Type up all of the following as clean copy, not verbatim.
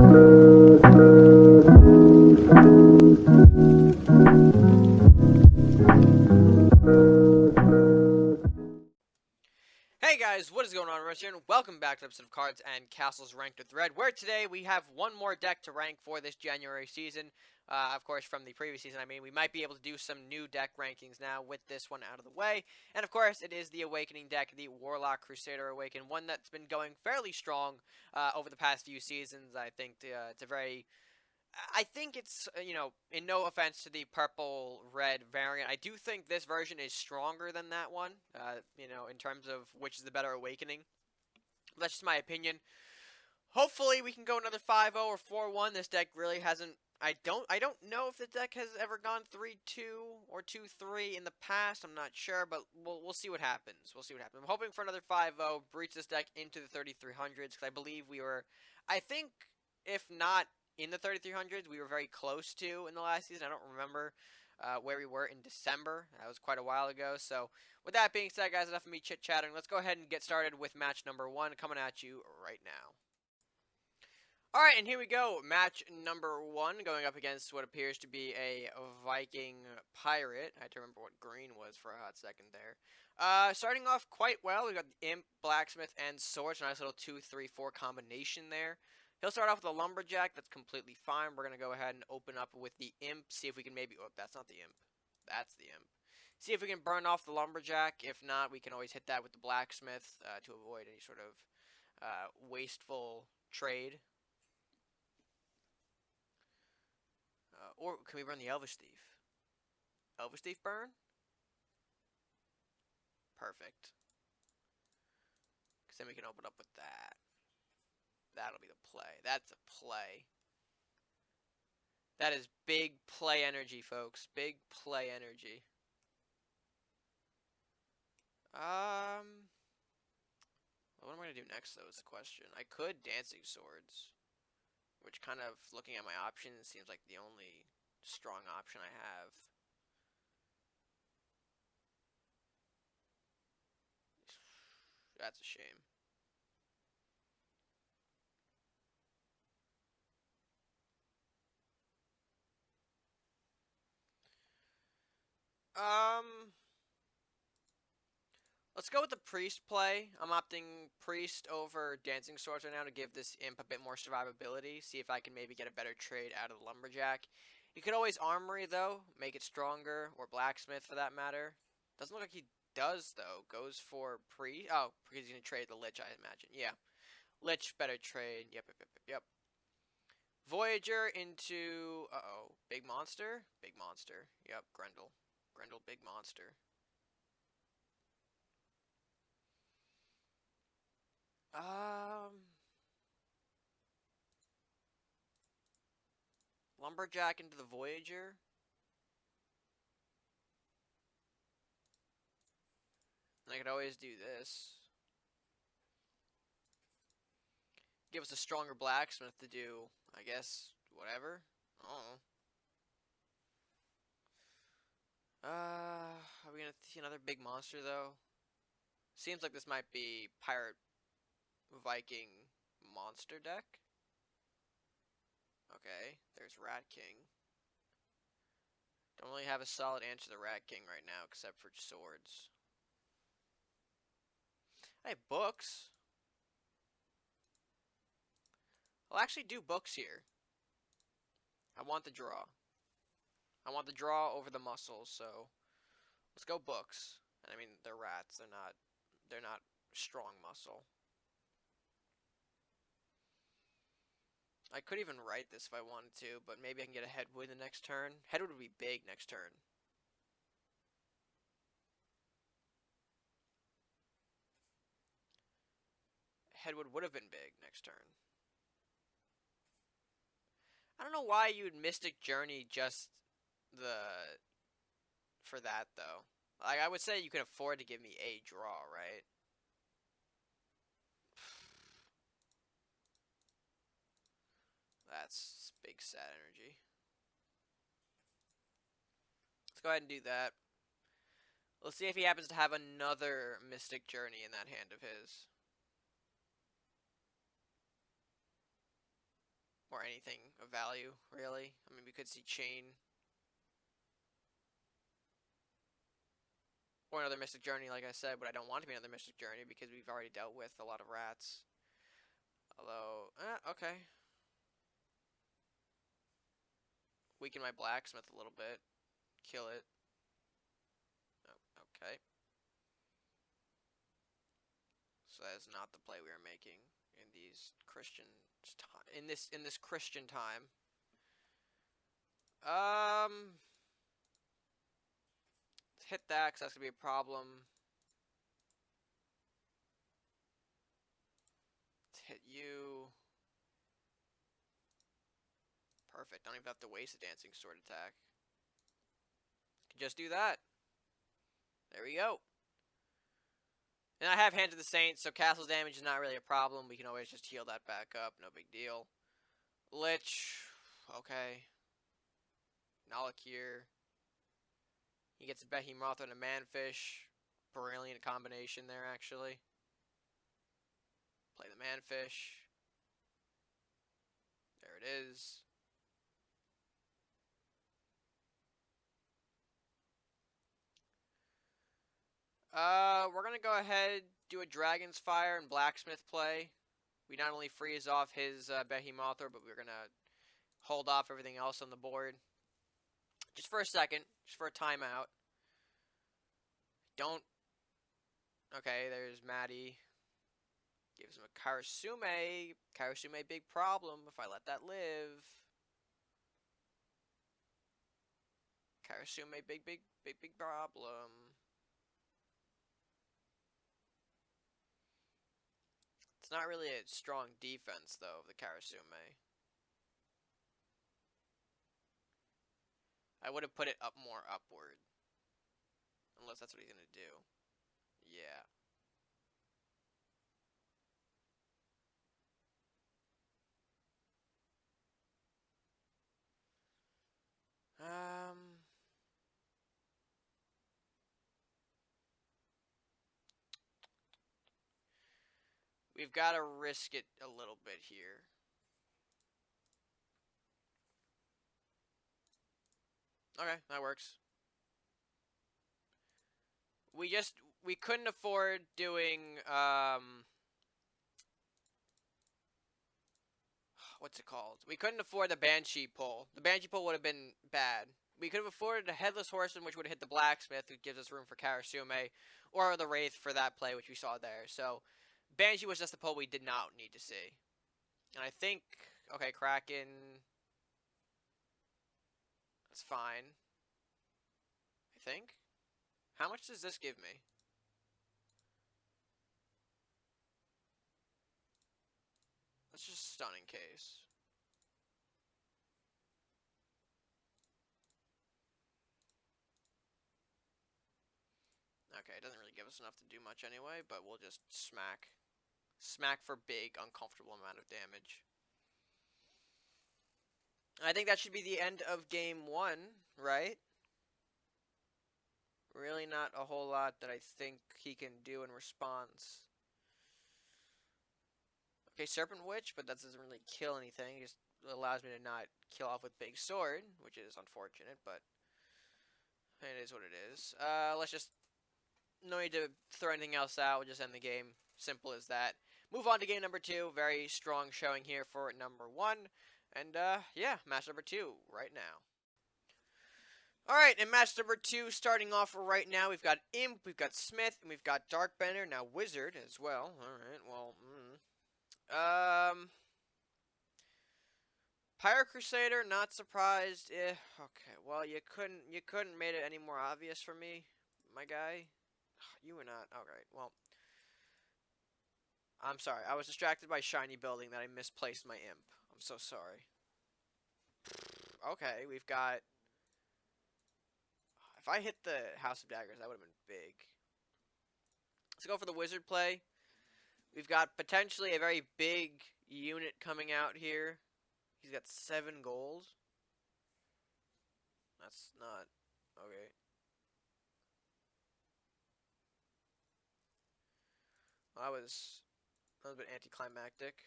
Hey guys, what is going on? RedMaster here, and welcome back to an episode of Cards and Castles Ranked with Red, where today we have one more deck to rank for this January season. Of course, from the previous season, we might be able to do some new deck rankings now with this one out of the way. And of course, it is the Awakening deck, the Warlock Crusader Awaken, one that's been going fairly strong over the past few seasons. I think it's, in no offense to the purple-red variant, I do think this version is stronger than that one, in terms of which is the better Awakening. That's just my opinion. Hopefully we can go another 5-0 or 4-1. This deck really hasn't... I don't know if the deck has ever gone 3-2 or 2-3 in the past. I'm not sure, but we'll see what happens. I'm hoping for another 5-0, breach this deck into the 3300s, because I believe we were... I think, if not in the 3300s, we were very close to in the last season. I don't remember where we were in December. That was quite a while ago. So, with that being said, guys, enough of me chit-chatting. Let's go ahead and get started with match number 1 coming at you right now. Alright, and here we go. Match number 1 going up against what appears to be a Viking Pirate. I had to remember what green was for a hot second there. Starting off quite well. We got the Imp, Blacksmith, and Swords. Nice little 2-3-4 combination there. He'll start off with a Lumberjack. That's completely fine. We're going to go ahead and open up with the Imp. See if we can maybe... Oh, that's not the Imp. That's the Imp. See if we can burn off the Lumberjack. If not, we can always hit that with the Blacksmith to avoid any sort of wasteful trade. Or can we burn the Elvish Thief? Elvish Thief burn? Perfect. Because then we can open up with that. That'll be the play. That's a play. That is big play energy, folks. Big play energy. What am I going to do next, though, is the question. I could Dancing Swords, which kind of, looking at my options, seems like the only strong option I have. That's a shame. Let's go with the Priest play. I'm opting Priest over Dancing Swords right now to give this Imp a bit more survivability. See if I can maybe get a better trade out of the Lumberjack. You could always Armory, though. Make it stronger. Or Blacksmith, for that matter. Doesn't look like he does, though. Goes for Priest. Oh, because he's going to trade the Lich, I imagine. Yeah. Lich, better trade. Yep. Voyager into... Uh-oh. Big Monster? Big Monster. Yep, Grendel. Grendel, Big Monster. Lumberjack into the Voyager. I could always do this. Give us a stronger Blacksmith to do, I guess, whatever. I don't know. Are we gonna see another big monster, though? Seems like this might be Pirate Viking monster deck. Okay, there's Rat King. Don't really have a solid answer to the Rat King right now, except for Swords. I have books. I'll actually do books here. I want the draw. I want the draw over the muscles, so let's go books. And I mean, they're rats. They're not strong muscle. I could even write this if I wanted to, but maybe I can get a Headwood the next turn. Headwood would be big next turn. Headwood would have been big next turn. I don't know why you would Mystic Journey just for that, though. Like, I would say you can afford to give me a draw, right? That's big sad energy. Let's go ahead and do that. Let's see if he happens to have another Mystic Journey in that hand of his. Or anything of value, really. I mean, we could see Chain. Or another Mystic Journey, like I said, but I don't want to be another Mystic Journey because we've already dealt with a lot of rats. Although, okay. Weaken my blacksmith a little bit. Kill it. Oh, okay. So that is not the play we are making in these Christian in this Christian time. Let's hit that because that's gonna be a problem. Let's hit you. Perfect. Don't even have to waste a dancing sword attack. Just do that. There we go. And I have Hand of the Saints, so castle damage is not really a problem. We can always just heal that back up. No big deal. Lich. Okay. Nalakir. He gets a Behemoth and a Manfish. Brilliant combination there, actually. Play the Manfish. There it is. We're gonna go ahead, do a Dragon's Fire and Blacksmith play. We not only freeze off his Behemoth, but we're gonna hold off everything else on the board. Just for a second, just for a timeout. Don't. Okay, there's Maddie. Gives him a Karasume. Karasume, big problem if I let that live. Karasume, big problem. It's not really a strong defense, though, of the Karasume. I would have put it up more upward. Unless that's what he's going to do. Yeah. We've got to risk it a little bit here. Okay, that works. We couldn't afford doing, what's it called? We couldn't afford the Banshee pull. The Banshee pull would have been bad. We could have afforded a Headless Horseman, which would have hit the Blacksmith, who gives us room for Karasume, or the Wraith for that play, which we saw there. So, Banshee was just the pull we did not need to see. And I think, okay, Kraken, that's fine. I think. How much does this give me? Let's just stun in case. Okay, it doesn't really give us enough to do much anyway, but we'll just smack. Smack for big, uncomfortable amount of damage. I think that should be the end of game 1, right? Really not a whole lot that I think he can do in response. Okay, Serpent Witch, but that doesn't really kill anything. It just allows me to not kill off with Big Sword, which is unfortunate, but it is what it is. Let's just... No need to throw anything else out. We'll just end the game. Simple as that. Move on to game number 2. Very strong showing here for number 1. And, yeah, match number 2 right now. Alright, in match number 2, starting off right now, we've got Imp, we've got Smith, and we've got Darkbender, now Wizard as well. Alright, well, Pyro Crusader, not surprised. Okay, well, you couldn't made it any more obvious for me, my guy. You were not. Alright, well. I'm sorry, I was distracted by Shiny Building that I misplaced my Imp. I'm so sorry. Okay, we've got... If I hit the House of Daggers, that would have been big. Let's go for the Wizard play. We've got potentially a very big unit coming out here. He's got 7 gold. That's not... Okay. That was a bit anticlimactic.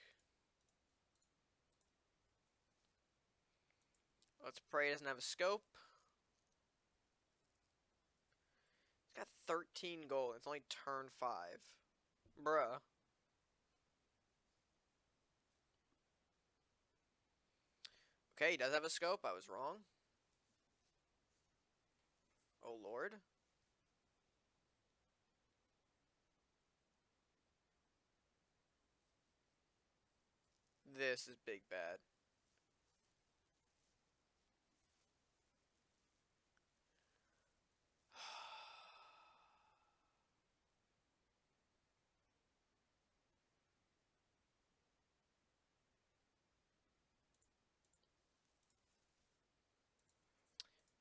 Let's pray he doesn't have a scope. He's got 13 gold. It's only turn 5. Bruh. Okay, he does have a scope. I was wrong. Oh, Lord. This is big bad.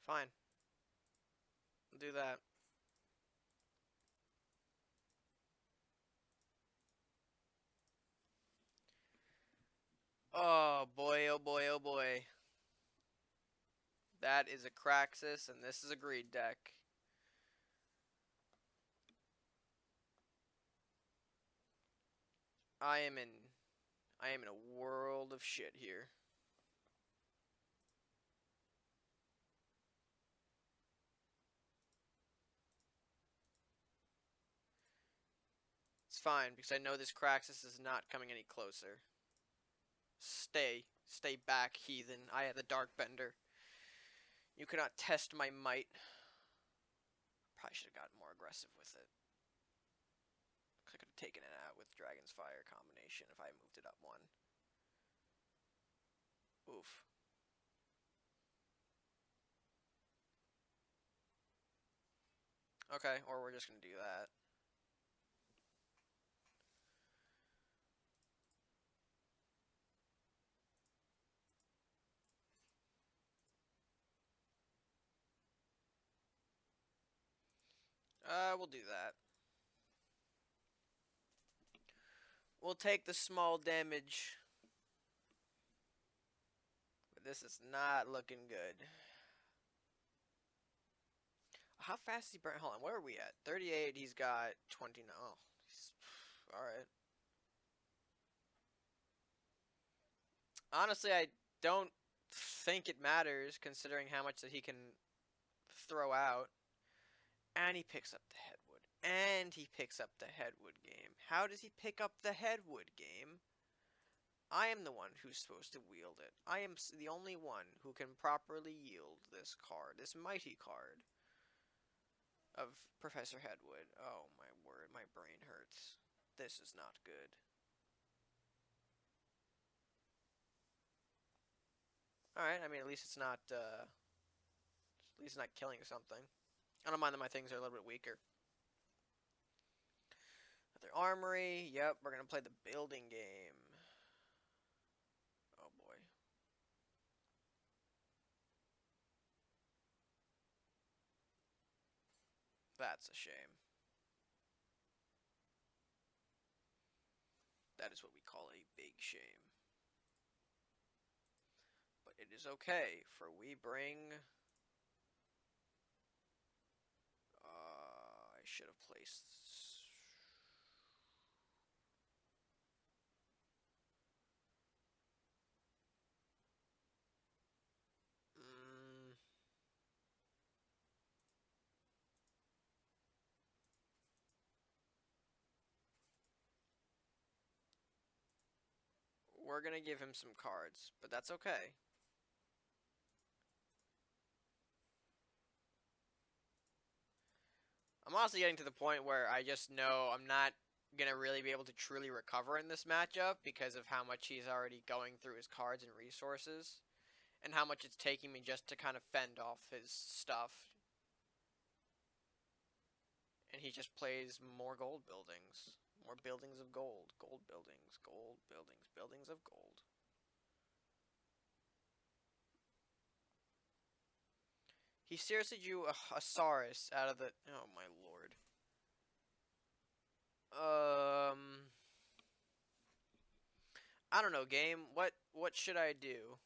Fine. I'll do that. Oh boy, oh boy, oh boy. That is a Craxus, and this is a greed deck. I am in a world of shit here. It's fine, because I know this Craxus is not coming any closer. Stay back, heathen. I have the Dark Bender. You cannot test my might. Probably should have gotten more aggressive with it. I could have taken it out with Dragon's Fire combination if I moved it up one. Oof. Okay, or we're just gonna do that. We'll do that. We'll take the small damage. But this is not looking good. How fast is he burn? Hold on, where are we at? 38, he's got 29. Oh, alright. Honestly, I don't think it matters, considering how much that he can throw out. And he picks up the Headwood. And he picks up the Headwood game. How does he pick up the Headwood game? I am the one who's supposed to wield it. I am the only one who can properly yield this card, this mighty card of Professor Headwood. Oh my word, my brain hurts. This is not good. Alright, I mean, at least it's not, killing something. I don't mind that my things are a little bit weaker. Another armory. Yep, we're gonna play the building game. Oh boy. That's a shame. That is what we call a big shame. But it is okay, for we bring... I should have placed... We're gonna give him some cards, but that's okay. I'm honestly getting to the point where I just know I'm not gonna really be able to truly recover in this matchup because of how much he's already going through his cards and resources, and how much it's taking me just to kind of fend off his stuff. And he just plays more gold buildings. More buildings of gold. Gold buildings. Gold buildings. Buildings of gold. He seriously drew a Saurus out of the... Oh my lord. I don't know, game. What should I do?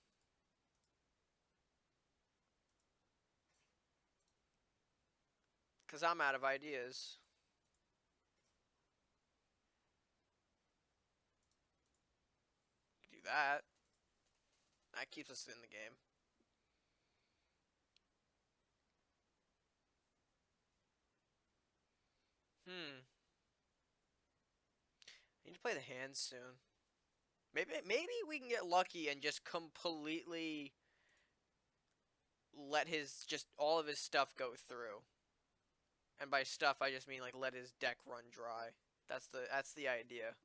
Because I'm out of ideas. Do that. That keeps us in the game. to play the hands soon. Maybe we can get lucky and just completely let his all of his stuff go through. And by stuff, I just mean like let his deck run dry. That's the idea.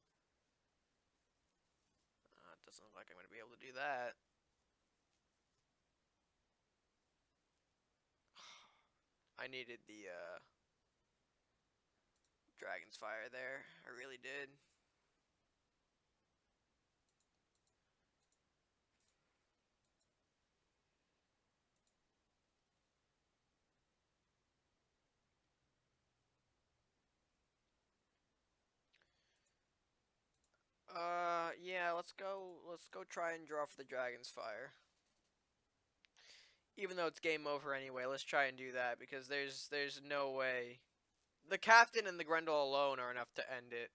It doesn't look like I'm gonna be able to do that. I needed the Dragon's Fire there. I really did. Yeah, let's go try and draw for the Dragon's Fire. Even though it's game over anyway, let's try and do that because there's no way. The Captain and the Grendel alone are enough to end it.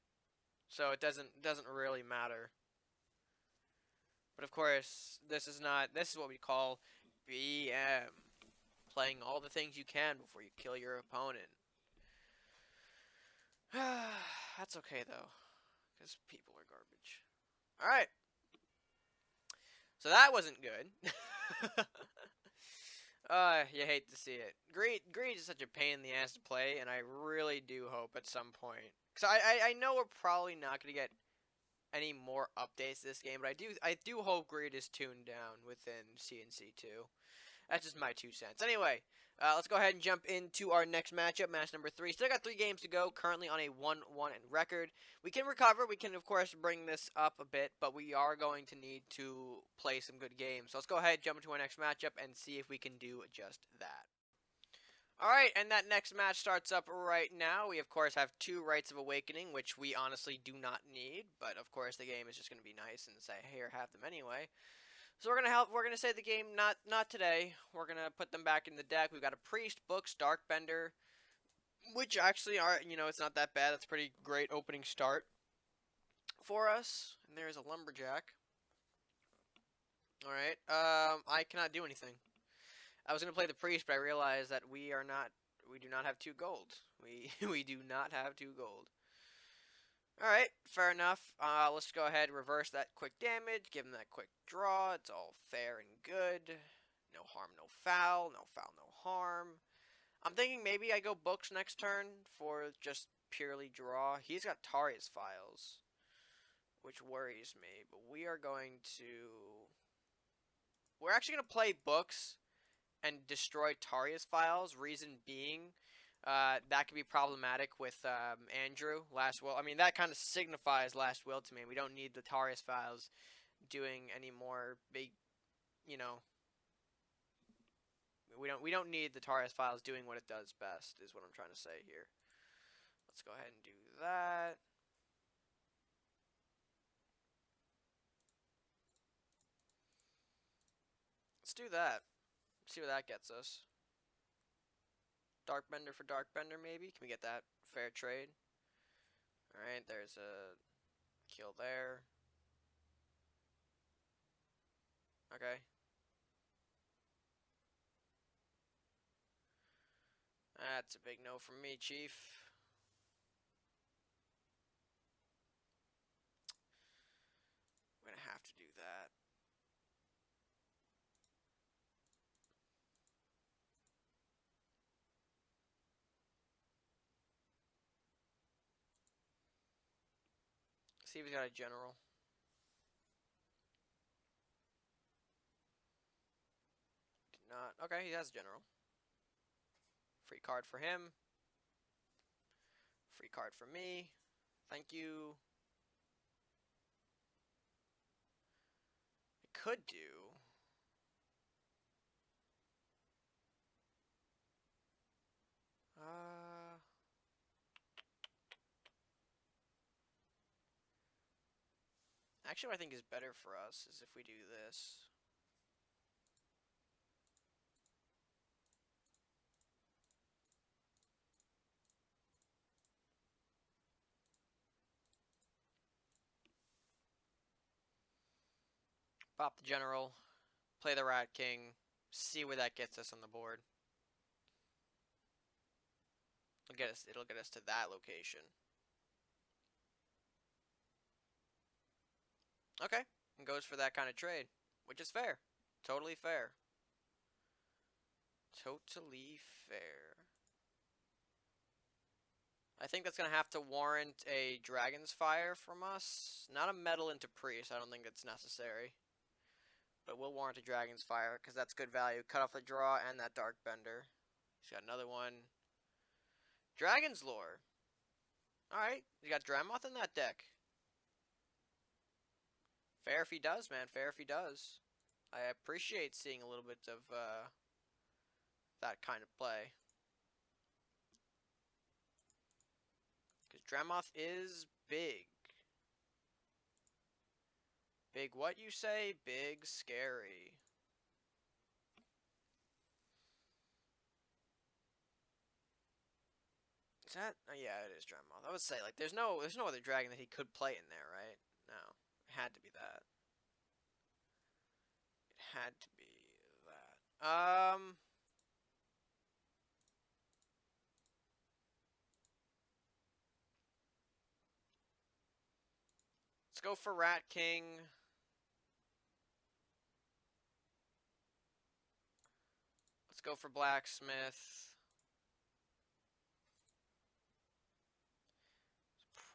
So it doesn't really matter. But of course, this is what we call BM. Playing all the things you can before you kill your opponent. That's okay though, because people are garbage. Alright. So that wasn't good. You hate to see it. Greed is such a pain in the ass to play, and I really do hope at some point. Because I know we're probably not going to get any more updates this game, but I do hope Greed is tuned down within CNC2. That's just my 2 cents. Anyway, let's go ahead and jump into our next matchup, match number 3. Still got 3 games to go, currently on a 1-1 record. We can recover. We can, of course, bring this up a bit, but we are going to need to play some good games. So let's go ahead, jump into our next matchup, and see if we can do just that. Alright, and that next match starts up right now. We, of course, have 2 Rites of Awakening, which we honestly do not need, but, of course, the game is just going to be nice and say, here, have them anyway. So we're gonna say the game not today. We're gonna put them back in the deck. We've got a Priest, Books, Darkbender, which actually are it's not that bad. That's a pretty great opening start for us. And there's a Lumberjack. All right. I cannot do anything. I was gonna play the Priest, but I realized that we do not have 2 gold. We do not have 2 gold. Alright, fair enough. Let's go ahead and reverse that quick damage, give him that quick draw. It's all fair and good. No harm, no foul. No foul, no harm. I'm thinking maybe I go Books next turn for just purely draw. He's got Taria's Files, which worries me. But we are going to... We're actually going to play Books and destroy Taria's Files. Reason being... that could be problematic with Andrew, Last Will. I mean, that kind of signifies Last Will to me. We don't need the Tarius Files doing any more big, we don't need the Tarius Files doing what it does best, is what I'm trying to say here. Let's go ahead and do that. Let's do that. See what that gets us. Darkbender for Darkbender, maybe? Can we get that fair trade? Alright, there's a kill there. Okay. That's a big no from me, Chief. I'm gonna have to do that. See if he's got a general. Did not. Okay, he has a general. Free card for him. Free card for me. Thank you. I could do... Actually, what I think is better for us is if we do this. Pop the general, play the Rat King, see where that gets us on the board. It'll get us to that location. Okay, and goes for that kind of trade, which is fair. Totally fair. Totally fair. I think that's going to have to warrant a Dragon's Fire from us. Not a Metal into Priest, I don't think it's necessary. But we'll warrant a Dragon's Fire, because that's good value. Cut off the draw and that Dark Bender. He's got another one. Dragon's Lore. Alright, you got Dramoth in that deck. Fair if he does, man. Fair if he does. I appreciate seeing a little bit of that kind of play. Because Dramoth is big. Big what you say? Big scary. Is that? Oh, yeah, it is Dramoth. I would say, like, there's no other dragon that he could play in there, right? No. It had to be that. It had to be that. Let's go for Rat King. Let's go for Blacksmith.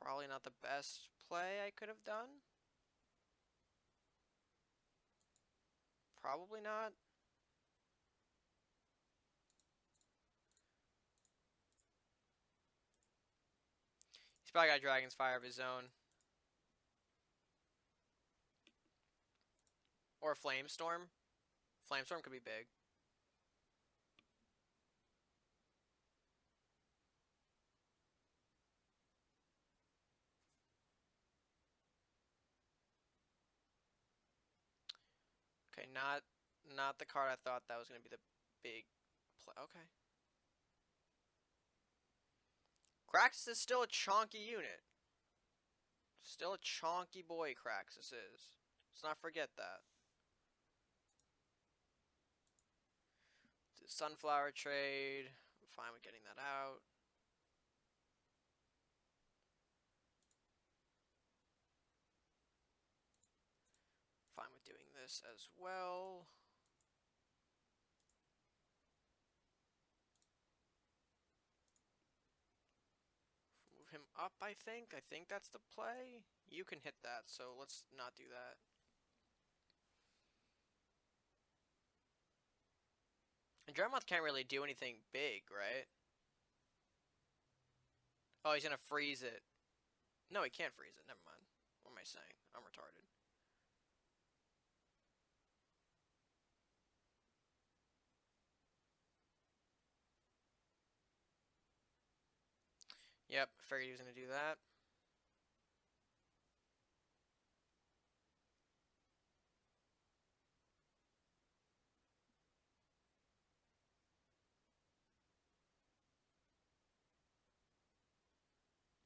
Probably not the best play I could have done. Probably not. He's probably got Dragon's Fire of his own. Or Flamestorm. Flamestorm could be big. Okay, not the card I thought that was going to be the big play. Okay. Kraxus is still a chonky unit. Still a chonky boy, Kraxus is. Let's not forget that. The Sunflower trade. I'm fine with getting that out. Fine with doing this as well. Move him up, I think. I think that's the play. You can hit that, so let's not do that. And Dreadmouth can't really do anything big, right? Oh, he's gonna freeze it. No, he can't freeze it. Never mind. What am I saying? I'm retarded. Yep, I figured he was gonna do that.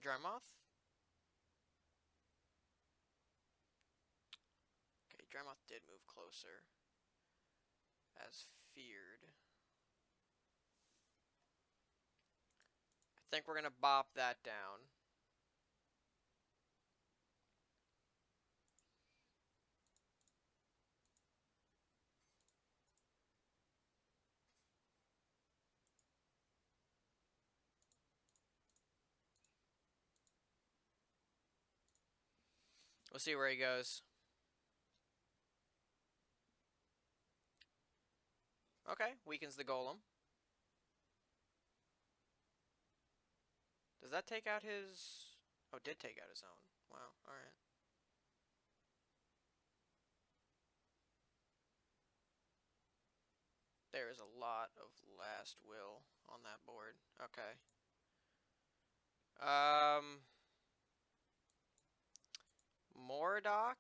Dreadmouth? Okay, Dreadmouth did move closer. As feared. I think we're gonna bop that down. We'll see where he goes. Okay, weakens the golem. Does that take out his... Oh, did take out his own. Wow, alright. There is a lot of Last Will on that board. Okay. Mordock?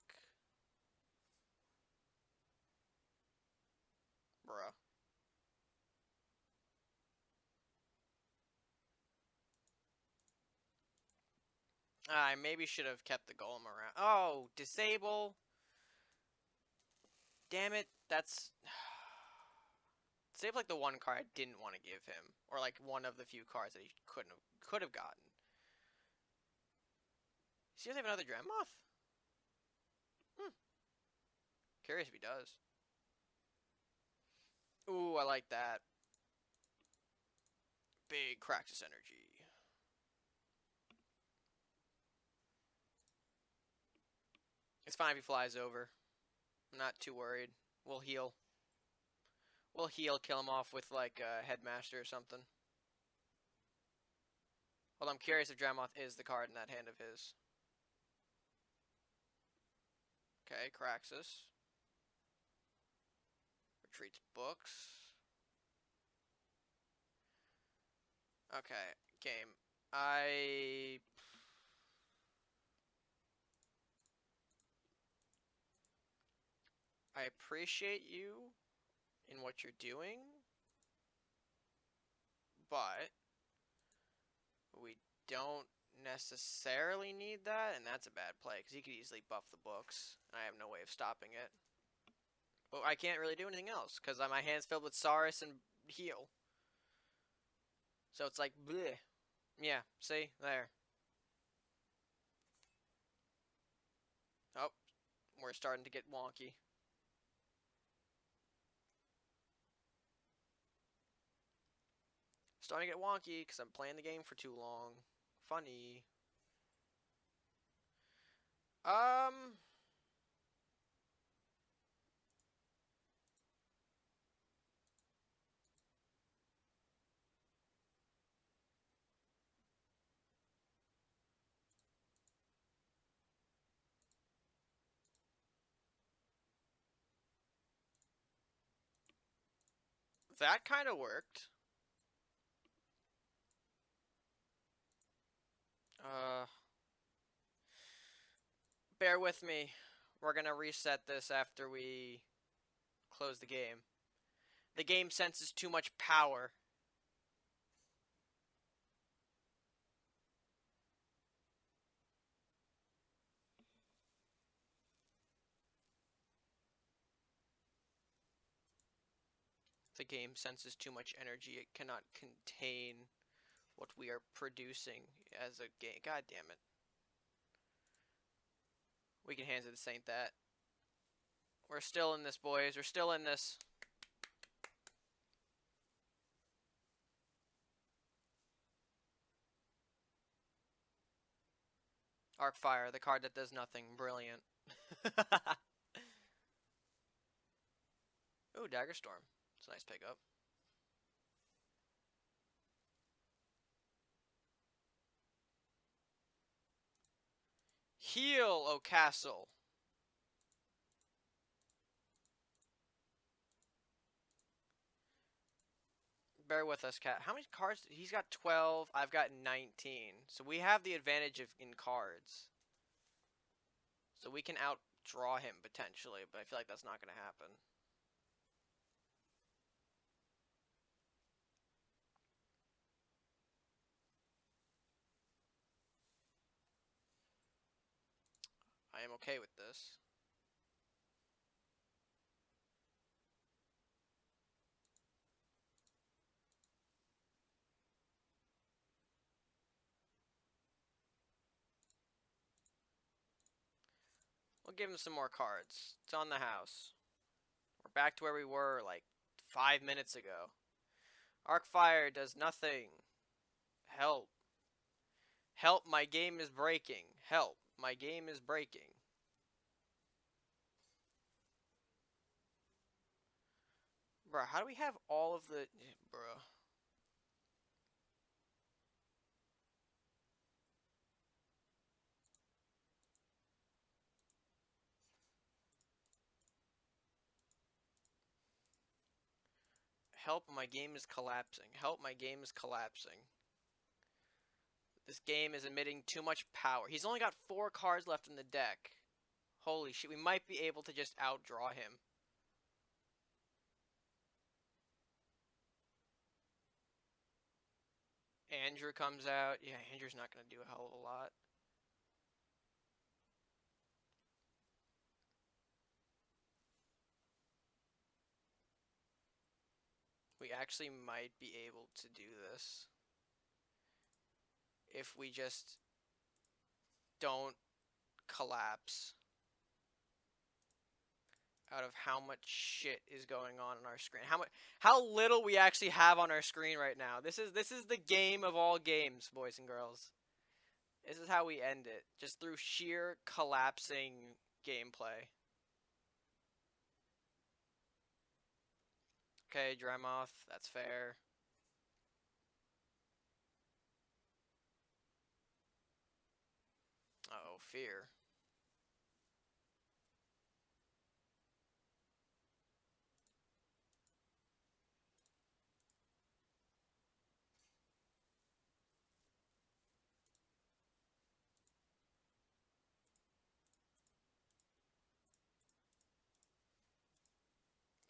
Bruh. I maybe should have kept the golem around. Oh, disable. Damn it. That's... Save like the one card I didn't want to give him. Or like one of the few cards that he could have gotten. Does he have another Dreadmouth? Curious if he does. Ooh, I like that. Big Craxus energy. It's fine if he flies over. I'm not too worried. We'll heal. We'll heal, kill him off with like Headmaster or something. Well, I'm curious if Dramoth is the card in that hand of his. Okay, Craxus. Retreats books. Okay, game. I appreciate you in what you're doing, but we don't necessarily need that, and that's a bad play, because he could easily buff the books, and I have no way of stopping it. But I can't really do anything else, because my hand's filled with Saurus and heal. So it's like, bleh. Yeah, see? There. Oh, we're starting to get wonky. Starting to get wonky, because I'm playing the game for too long. Funny. That kind of worked. Bear with me. We're gonna reset this after we close the game. The game senses too much power. The game senses too much energy. It cannot contain what we are producing as a game. God damn it. We can hands it this ain't that. We're still in this, boys. We're still in this. Arcfire, the card that does nothing. Brilliant. Ooh, Dagger Storm. It's a nice pickup. Heal, O Castle. Bear with us, Cat. How many cards? He's got 12. I've got 19. So we have the advantage in cards. So we can outdraw him potentially, but I feel like that's not going to happen. I am okay with this. We'll give him some more cards. It's on the house. We're back to where we were like 5 minutes ago. Arcfire does nothing. Help. Help, my game is breaking. Help, my game is breaking. Bruh, how do we have all of the... Bruh. Help, my game is collapsing. Help, my game is collapsing. This game is emitting too much power. He's only got 4 cards left in the deck. Holy shit, we might be able to just outdraw him. Andrew comes out. Yeah, Andrew's not going to do a hell of a lot. We actually might be able to do this if we just don't collapse. out of how much shit is going on our screen. How little we actually have on our screen right now. This is the game of all games, boys and girls. This is how we end it, just through sheer collapsing gameplay. Okay, Dremoth, that's fair. Uh-oh, fear.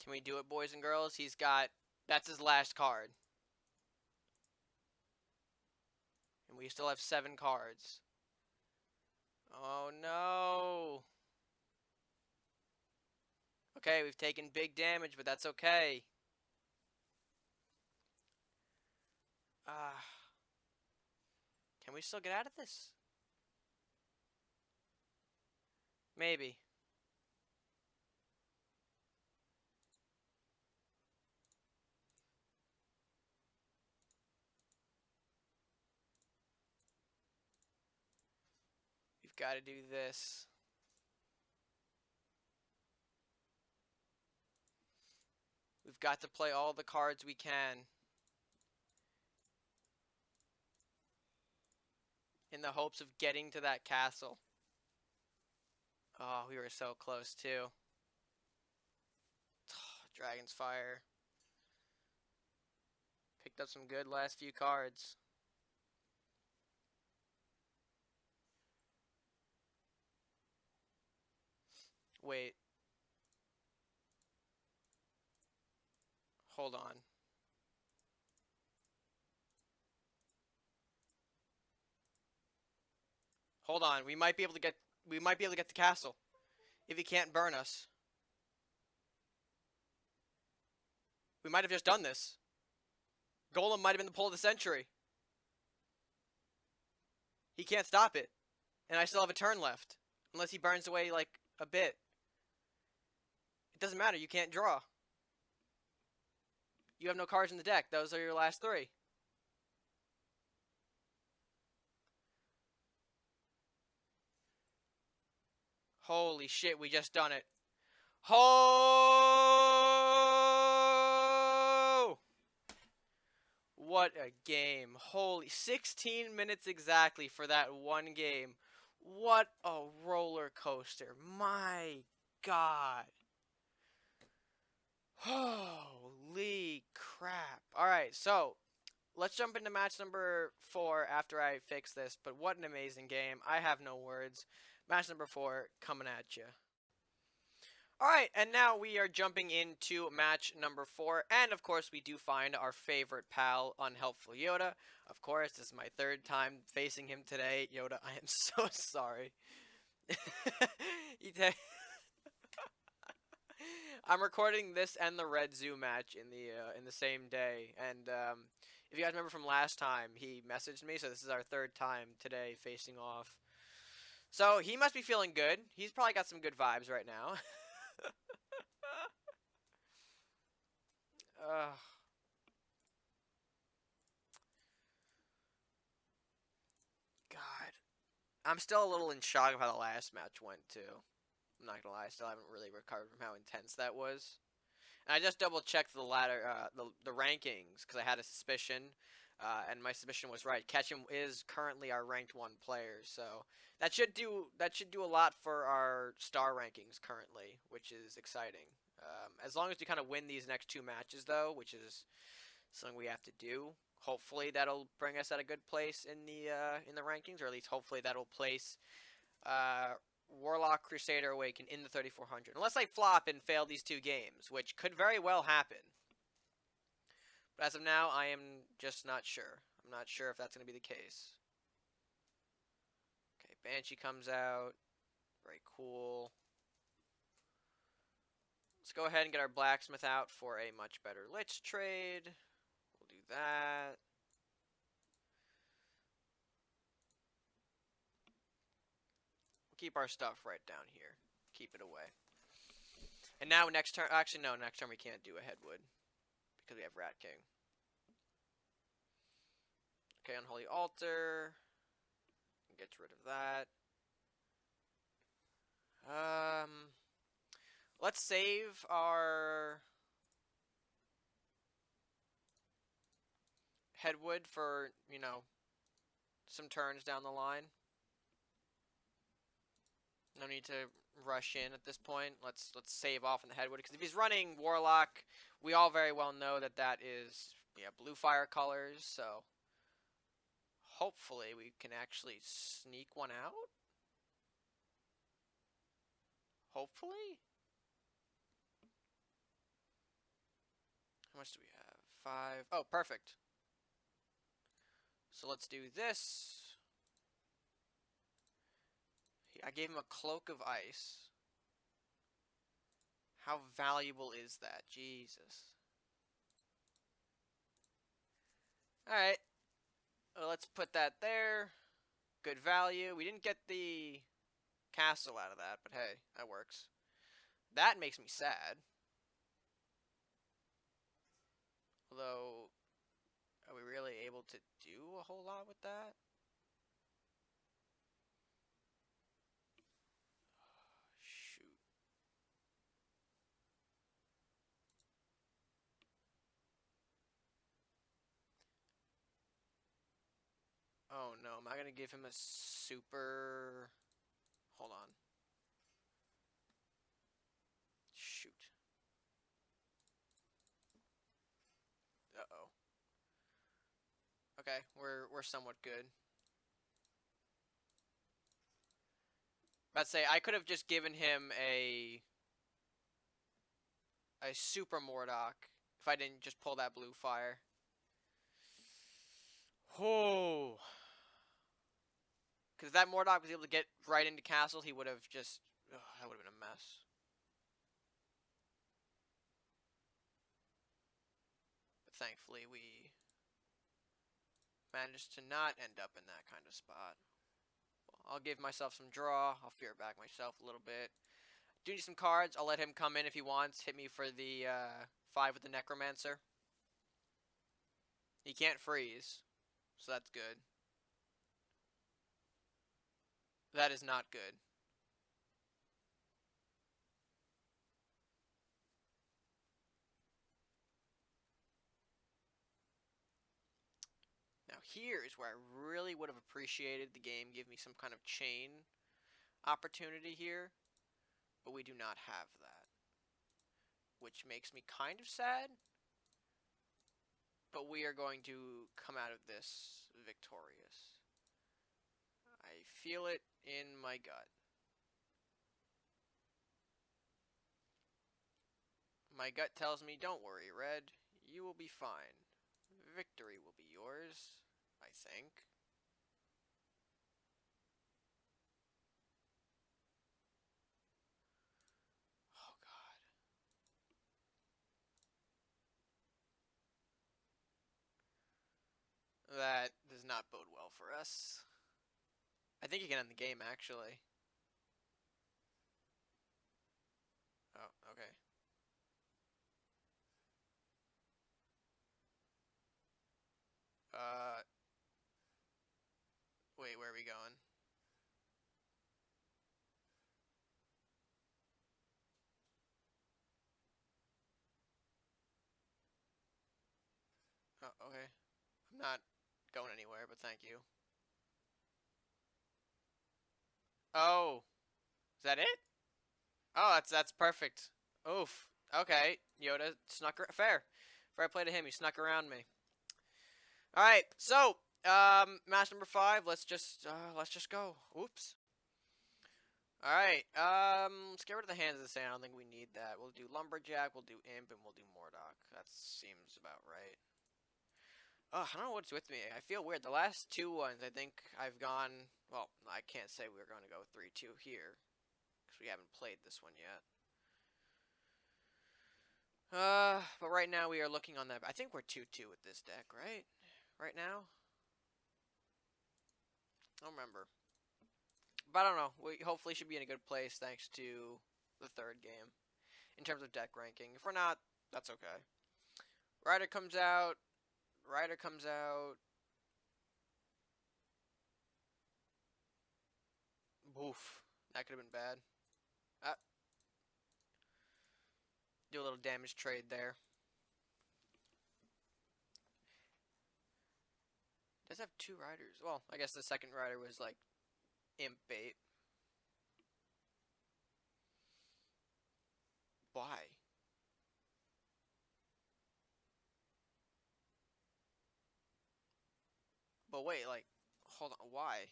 Can we do it, boys and girls? That's his last card. And we still have 7 cards. Oh no. Okay, we've taken big damage, but that's okay. Can we still get out of this? Maybe. We've got to do this. We've got to play all the cards we can. In the hopes of getting to that castle. Oh, we were so close too. Dragon's Fire. Picked up some good last few cards. Wait. Hold on. Hold on. We might be able to get the castle if he can't burn us. We might have just done this. Golem might have been the pull of the century. He can't stop it. And I still have a turn left. Unless he burns away, like, a bit. It doesn't matter. You can't draw. You have no cards in the deck. Those are your last 3. Holy shit, we just done it. Ho! What a game. Holy, 16 minutes exactly for that one game. What a roller coaster. My God. Holy crap. Alright, so let's jump into match number 4 after I fix this. But what an amazing game. I have no words. Match number 4 coming at you. Alright, and now we are jumping into match number 4, and of course we do find our favorite pal, Unhelpful Yoda. Of course, this is my 3rd time facing him today. Yoda, I am so sorry. I'm recording this and the Red Zoo match in the same day, and if you guys remember from last time, he messaged me, so this is our 3rd time today facing off. So he must be feeling good. He's probably got some good vibes right now. God. I'm still a little in shock of how the last match went, too. I'm not gonna lie, I still haven't really recovered from how intense that was. And I just double checked the the rankings, because I had a suspicion, and my suspicion was right. Ketchum is currently our ranked 1 player, so that should do a lot for our star rankings currently, which is exciting. As long as we kind of win these next 2 matches, though, which is something we have to do. Hopefully that'll bring us at a good place in the rankings, or at least hopefully that'll place Warlock Crusader Awaken in the 3400. Unless I flop and fail these 2 games, which could very well happen. But as of now, I am just not sure. I'm not sure if that's going to be the case. Okay, Banshee comes out. Very cool. Let's go ahead and get our Blacksmith out for a much better Lich trade. We'll do that. We'll keep our stuff right down here. Keep it away. And now next turn, actually no, next turn we can't do a Headwood because we have Rat King. Okay, Unholy Altar. Gets rid of that. Let's save our Headwood for, you know, some turns down the line. No need to rush in at this point. Let's save off on the Headwood, because if he's running Warlock, we all very well know that that is, yeah, blue fire colors, so hopefully we can actually sneak one out. Hopefully? How much do we have? 5. Oh, perfect. So let's do this. I gave him a Cloak of Ice. How valuable is that? Jesus. Alright. Well, let's put that there. Good value. We didn't get the castle out of that, but hey, that works. That makes me sad. Although, are we really able to do a whole lot with that? Shoot. Oh no, am I gonna give him a super... Hold on. Shoot. Uh-oh. Okay, we're somewhat good. Let's say I could have just given him a super Mordock if I didn't just pull that blue fire. Oh. Because if that Mordock was able to get right into castle, he would have just... Oh, that would have been a mess. But thankfully, we managed to not end up in that kind of spot. Well, I'll give myself some draw. I'll fear back myself a little bit. Do need some cards. I'll let him come in if he wants. Hit me for the 5 with the Necromancer. He can't freeze, so that's good. That is not good. Now here is where I really would have appreciated the game give me some kind of chain opportunity here, but we do not have that, which makes me kind of sad, but we are going to come out of this victorious. I feel it in my gut. My gut tells me, don't worry, Red, you will be fine. Victory will be yours, I think. Oh, God. That does not bode well for us. I think you can end the game, actually. Oh, okay. Wait, where are we going? Oh, okay. I'm not going anywhere, but thank you. Oh, is that it? Oh, that's perfect. Oof. Okay, Yoda snuck fair. Fair play to him. He snuck around me. All right, so match number 5. Let's just go. Oops. All right. Let's get rid of the Hands of the Sand. I don't think we need that. We'll do Lumberjack. We'll do Imp, and we'll do Mordock. That seems about right. Oh, I don't know what's with me. I feel weird. The last 2 ones, I think I've gone... Well, I can't say we're going to go 3-2 here, because we haven't played this one yet. But right now we are looking on that... I think we're 2-2 with this deck, right? Right now? I don't remember. But I don't know. We hopefully should be in a good place thanks to the 3rd game. in terms of deck ranking. If we're not, that's okay. Rider comes out. Rider comes out. Oof. That could have been bad. Do a little damage trade there. Does have 2 riders. Well, I guess the second rider was like imp bait. Why? But wait, like, hold on. Why?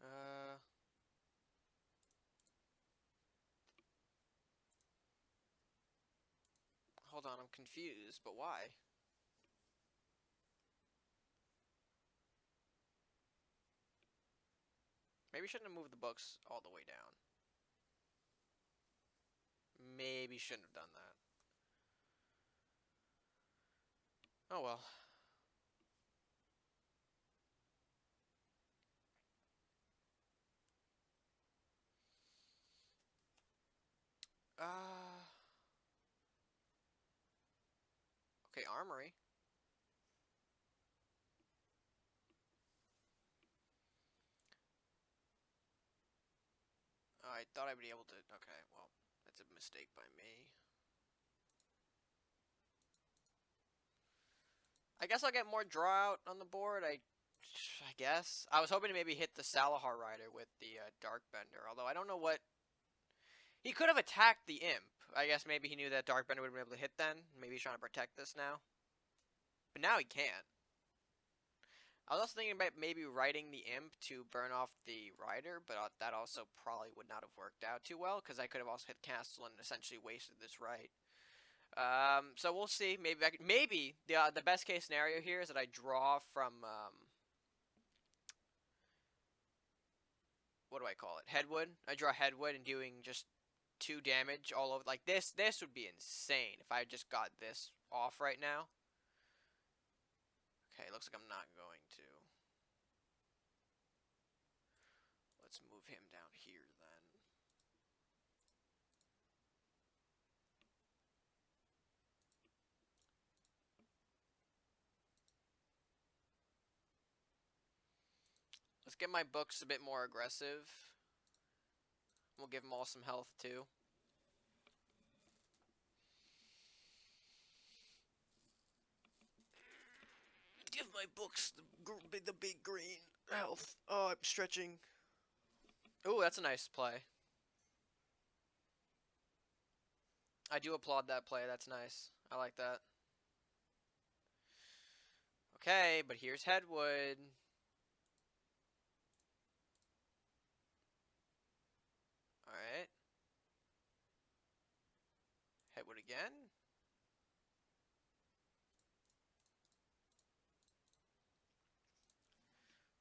Uh. Hold on, I'm confused, but why? Maybe shouldn't have moved the books all the way down. Maybe shouldn't have done that. Oh well. Okay, armory. I thought I'd be able to. Okay, well, that's a mistake by me. I guess I'll get more draw out on the board. I guess I was hoping to maybe hit the Salahar rider with the Darkbender. Although I don't know what he could have attacked the imp. I guess maybe he knew that Darkbender would be able to hit then. Maybe he's trying to protect this now. But now he can't. I was also thinking about maybe riding the imp to burn off the rider, but that also probably would not have worked out too well because I could have also hit castle and essentially wasted this right. So we'll see. Maybe the best case scenario here is that I draw from what do I call it? Headwood. I draw Headwood and doing just 2 damage all over. Like this would be insane if I just got this off right now. Okay, looks like I'm not going to. Let's move him down here then. Let's get my books a bit more aggressive. We'll give them all some health too. Give my books the big green health. Oh, I'm stretching. Oh, that's a nice play. I do applaud that play. That's nice. I like that. Okay, but here's Headwood. Alright. Headwood again.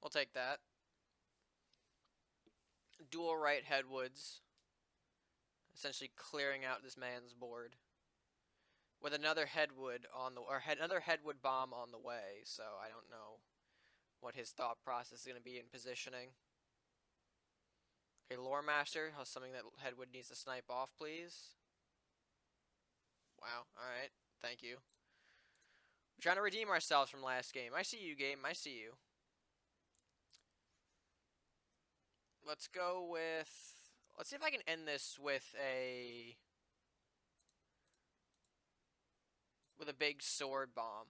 We'll take that. Dual right Headwoods. Essentially clearing out this man's board. With another Headwood on the another Headwood bomb on the way, so I don't know what his thought process is going to be in positioning. Okay, RedMaster has something that Headwood needs to snipe off, please. Wow, alright, thank you. We're trying to redeem ourselves from last game. I see you, game, I see you. Let's go with... Let's see if I can end this with a big sword bomb.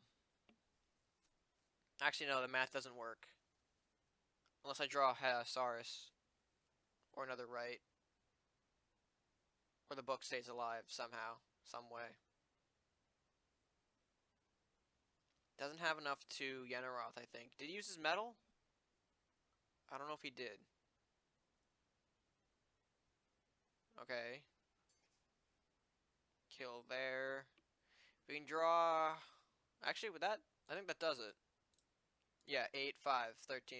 Actually, no, the math doesn't work. Unless I draw Saurus. Or another right. Or the book stays alive somehow. Some way. Doesn't have enough to Yenneroth, I think. Did he use his metal? I don't know if he did. Okay. Kill there. We can draw... Actually, with that, I think that does it. Yeah, 8, 5, 13.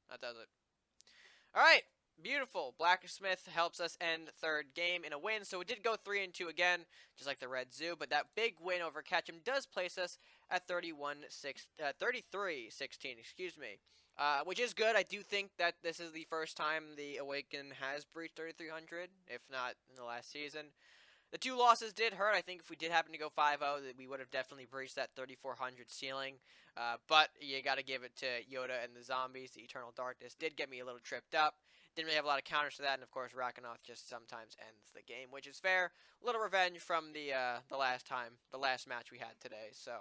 That does it. Alright, beautiful. Blacksmith helps us end third game in a win. So we did go 3-2 again, just like the Red Zoo. But that big win over Ketchum does place us at 33-16, excuse me. which is good. I do think that this is the first time the Awaken has breached 3,300, if not in the last season. The two losses did hurt. I think if we did happen to go 5-0, that we would have definitely breached that 3,400 ceiling. But you got to give it to Yoda and the zombies. The Eternal Darkness did get me a little tripped up. Didn't really have a lot of counters to that, and of course, Rakanoth just sometimes ends the game, which is fair. A little revenge from the last match we had today. So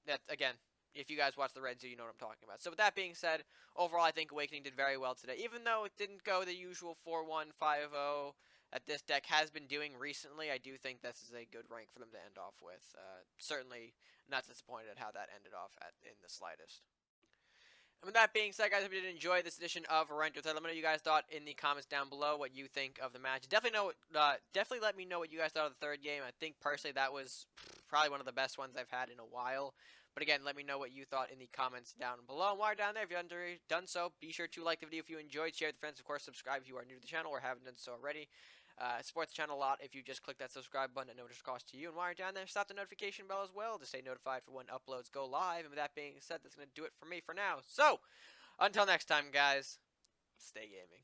that again, if you guys watch the Red Zoo, you know what I'm talking about. So with that being said, overall, I think Awakening did very well today, even though it didn't go the usual 4-1, 5-0 that this deck has been doing recently. I do think this is a good rank for them to end off with. Certainly not disappointed at how that ended off in the slightest. And with that being said, guys, if you did enjoy this edition of Ranked with Ed, let me know what you guys thought in the comments down below, what you think of the match. Definitely let me know what you guys thought of the third game. I think personally that was probably one of the best ones I've had in a while. But again, let me know what you thought in the comments down below. And while you're down there, if you haven't done so, be sure to like the video if you enjoyed, share with friends, of course, subscribe if you are new to the channel or haven't done so already. Support the channel a lot if you just click that subscribe button at no additional cost to you. And while you're down there, slap the notification bell as well to stay notified for when uploads go live. And with that being said, that's going to do it for me for now. So, until next time, guys, stay gaming.